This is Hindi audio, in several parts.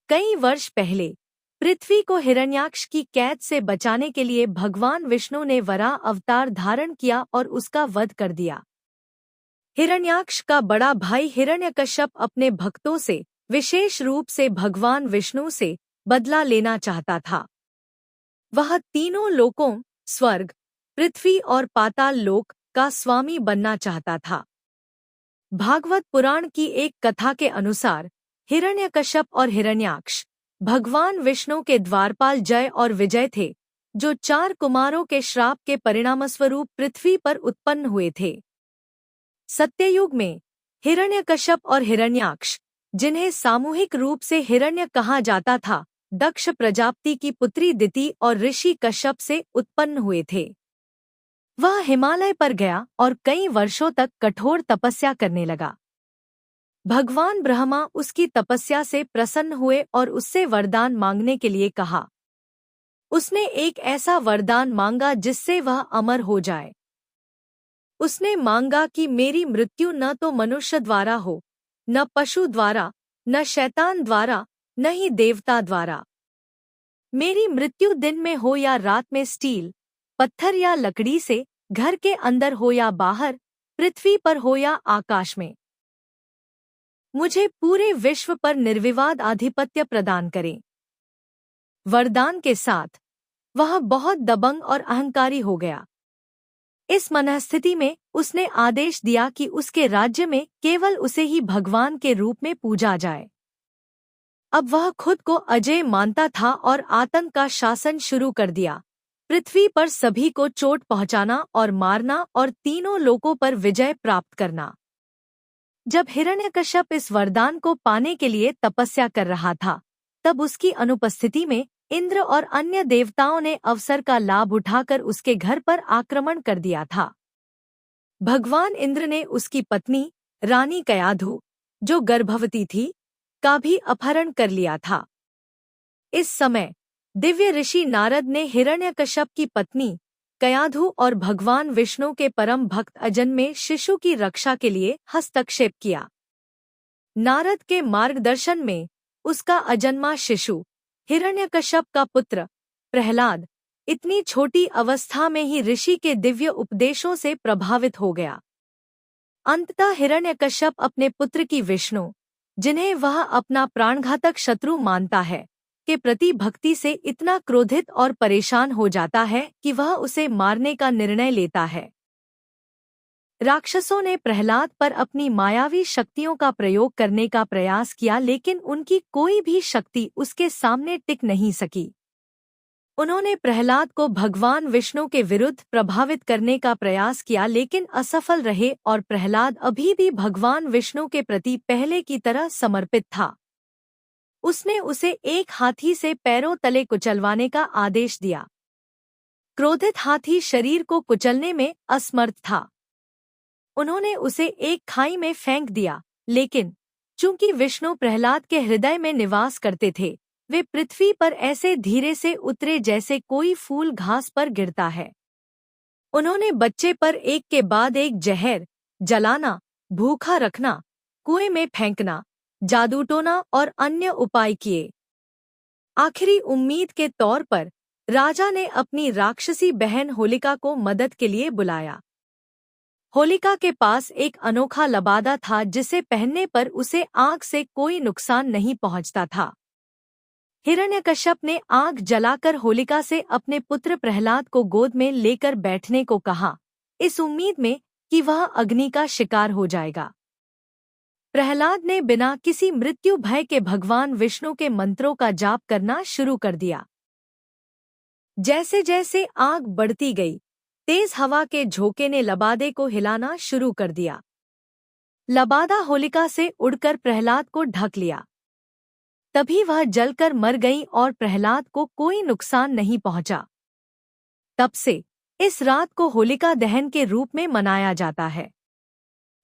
कई वर्ष पहले पृथ्वी को हिरण्याक्ष की कैद से बचाने के लिए भगवान विष्णु ने वराह अवतार धारण किया और उसका वध कर दिया। हिरण्याक्ष का बड़ा भाई हिरण्यकश्यप अपने भक्तों से, विशेष रूप से भगवान विष्णु से, बदला लेना चाहता था। वह तीनों लोकों, स्वर्ग, पृथ्वी और पाताल लोक का स्वामी बनना चाहता था। भागवत पुराण की एक कथा के अनुसार हिरण्यकश्यप और हिरण्याक्ष भगवान विष्णु के द्वारपाल जय और विजय थे, जो 4 कुमारों के श्राप के परिणामस्वरूप पृथ्वी पर उत्पन्न हुए थे। सत्ययुग में हिरण्यकश्यप और हिरण्याक्ष, जिन्हें सामूहिक रूप से हिरण्य कहा जाता था, दक्ष प्रजापति की पुत्री दिति और ऋषि कश्यप से उत्पन्न हुए थे। वह हिमालय पर गया और कई वर्षों तक कठोर तपस्या करने लगा। भगवान ब्रह्मा उसकी तपस्या से प्रसन्न हुए और उससे वरदान मांगने के लिए कहा। उसने एक ऐसा वरदान मांगा जिससे वह अमर हो जाए। उसने मांगा कि मेरी मृत्यु न तो मनुष्य द्वारा हो, न पशु द्वारा, न शैतान द्वारा, न ही देवता द्वारा। मेरी मृत्यु दिन में हो या रात में, स्टील, पत्थर या लकड़ी से, घर के अंदर हो या बाहर, पृथ्वी पर हो या आकाश में। मुझे पूरे विश्व पर निर्विवाद आधिपत्य प्रदान करें। वरदान के साथ वह बहुत दबंग और अहंकारी हो गया। इस मनस्थिति में उसने आदेश दिया कि उसके राज्य में केवल उसे ही भगवान के रूप में पूजा जाए। अब वह खुद को अजेय मानता था और आतंक का शासन शुरू कर दिया, पृथ्वी पर सभी को चोट पहुंचाना और मारना और तीनों लोकों पर विजय प्राप्त करना। जब हिरण्यकश्यप इस वरदान को पाने के लिए तपस्या कर रहा था, तब उसकी अनुपस्थिति में इंद्र और अन्य देवताओं ने अवसर का लाभ उठाकर उसके घर पर आक्रमण कर दिया था। भगवान इंद्र ने उसकी पत्नी रानी कयाधु, जो गर्भवती थी, का भी अपहरण कर लिया था। इस समय दिव्य ऋषि नारद ने हिरण्यकश्यप की पत्नी कयाधु और भगवान विष्णु के परम भक्त अजन्मे शिशु की रक्षा के लिए हस्तक्षेप किया। नारद के मार्गदर्शन में उसका अजन्मा शिशु, हिरण्यकश्यप का पुत्र प्रहलाद, इतनी छोटी अवस्था में ही ऋषि के दिव्य उपदेशों से प्रभावित हो गया। अंततः हिरण्यकश्यप अपने पुत्र की विष्णु, जिन्हें वह अपना प्राणघातक शत्रु मानता है, के प्रति भक्ति से इतना क्रोधित और परेशान हो जाता है कि वह उसे मारने का निर्णय लेता है। राक्षसों ने प्रहलाद पर अपनी मायावी शक्तियों का प्रयोग करने का प्रयास किया, लेकिन उनकी कोई भी शक्ति उसके सामने टिक नहीं सकी। उन्होंने प्रहलाद को भगवान विष्णु के विरुद्ध प्रभावित करने का प्रयास किया, लेकिन असफल रहे और प्रहलाद अभी भी भगवान विष्णु के प्रति पहले की तरह समर्पित था। उसने उसे एक हाथी से पैरों तले कुचलवाने का आदेश दिया। क्रोधित हाथी शरीर को कुचलने में असमर्थ था। उन्होंने उसे एक खाई में फेंक दिया, लेकिन चूंकि विष्णु प्रहलाद के हृदय में निवास करते थे, वे पृथ्वी पर ऐसे धीरे से उतरे जैसे कोई फूल घास पर गिरता है। उन्होंने बच्चे पर एक के बाद एक जहर, जलाना, भूखा रखना, कुएं में फेंकना, जादू टोना और अन्य उपाय किए। आखिरी उम्मीद के तौर पर राजा ने अपनी राक्षसी बहन होलिका को मदद के लिए बुलाया। होलिका के पास एक अनोखा लबादा था जिसे पहनने पर उसे आग से कोई नुकसान नहीं पहुंचता था। हिरण्यकश्यप ने आग जलाकर होलिका से अपने पुत्र प्रहलाद को गोद में लेकर बैठने को कहा, इस उम्मीद में कि वह अग्नि का शिकार हो जाएगा। प्रहलाद ने बिना किसी मृत्यु भय के भगवान विष्णु के मंत्रों का जाप करना शुरू कर दिया। जैसे जैसे आग बढ़ती गई, तेज हवा के झोंके ने लबादे को हिलाना शुरू कर दिया। लबादा होलिका से उड़कर प्रहलाद को ढक लिया। तभी वह जलकर मर गई और प्रहलाद को कोई नुकसान नहीं पहुंचा। तब से इस रात को होलिका दहन के रूप में मनाया जाता है।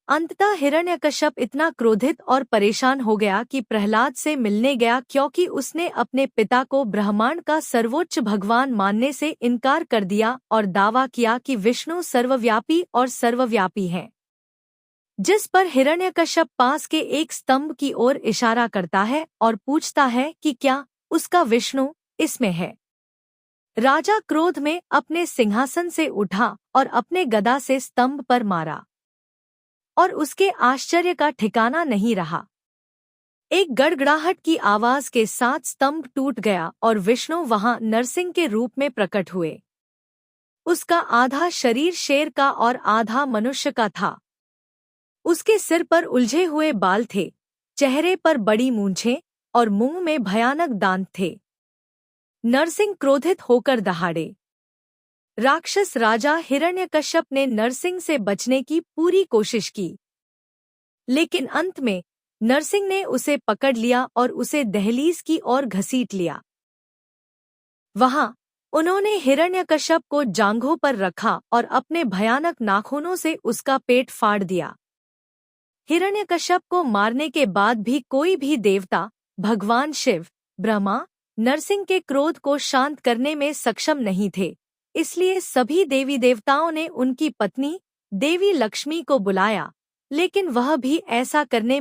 अंततः हिरण्यकश्यप इतना क्रोधित और परेशान हो गया कि प्रहलाद से मिलने गया, क्योंकि उसने अपने पिता को ब्रह्मांड का सर्वोच्च भगवान मानने से इनकार कर दिया और दावा किया कि विष्णु सर्वव्यापी और सर्वव्यापी हैं। जिस पर हिरण्यकश्यप पास के एक स्तंभ की ओर इशारा करता है और पूछता है कि क्या उसका विष्णु इसमें है। राजा क्रोध में अपने सिंहासन से उठा और अपने गदा से स्तंभ पर मारा, और उसके आश्चर्य का ठिकाना नहीं रहा। एक गड़गड़ाहट की आवाज के साथ स्तंभ टूट गया और विष्णु वहां नरसिंह के रूप में प्रकट हुए। उसका आधा शरीर शेर का और आधा मनुष्य का था। उसके सिर पर उलझे हुए बाल थे, चेहरे पर बड़ी मूंछें और मुंह में भयानक दांत थे। नरसिंह क्रोधित होकर दहाड़े। राक्षस राजा हिरण्यकश्यप ने नरसिंह से बचने की पूरी कोशिश की, लेकिन अंत में नरसिंह ने उसे पकड़ लिया और उसे दहलीज की ओर घसीट लिया। वहां उन्होंने हिरण्यकश्यप को जांघों पर रखा और अपने भयानक नाखूनों से उसका पेट फाड़ दिया। हिरण्यकश्यप को मारने के बाद भी कोई भी देवता, भगवान शिव, ब्रह्मा, नरसिंह के क्रोध को शांत करने में सक्षम नहीं थे। इसलिए सभी देवी देवताओं ने उनकी पत्नी देवी लक्ष्मी को बुलाया, लेकिन वह भी ऐसा करने में